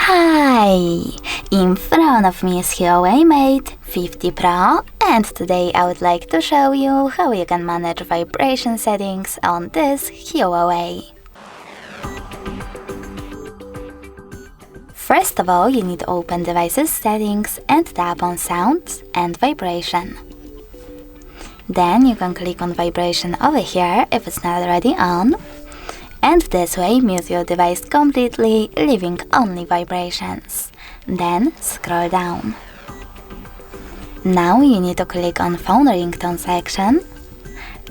Hi! In front of me is HUAWEI Mate 50 Pro, and today I would like to show you how you can manage vibration settings on this HUAWEI. First of all, you need to open Devices Settings and tap on Sounds and Vibration. Then you can click on Vibration over here if it's not already on, and this way mute your device completely, leaving only vibrations. Then scroll down. Now you need to click on Phone Ringtone section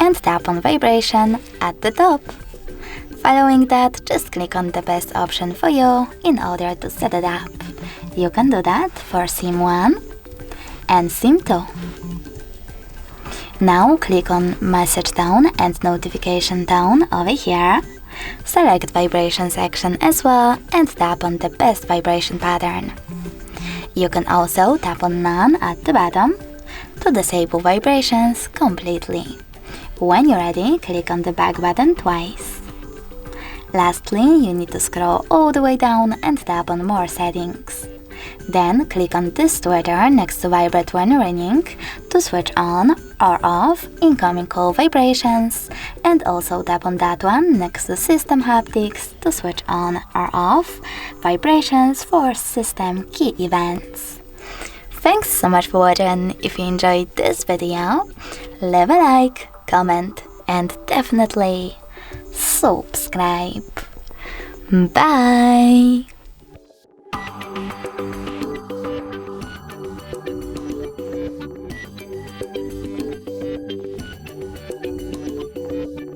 and tap on Vibration at the top. Following that, just click on the best option for you in order to set it up. You can do that for SIM 1 and SIM 2. Now click on Message Tone and Notification Tone over here. Select Vibration section as well and tap on the best vibration pattern. You can also tap on None at the bottom to disable vibrations completely. When you're ready, click on the back button twice. Lastly, you need to scroll all the way down and tap on More Settings. Then click on this twitter next to Vibrate when ringing to switch on or off incoming call vibrations, and also tap on that one next to System Haptics to switch on or off vibrations for system key events. Thanks so much for watching. If you enjoyed this video, leave a like, comment, and definitely subscribe. Bye!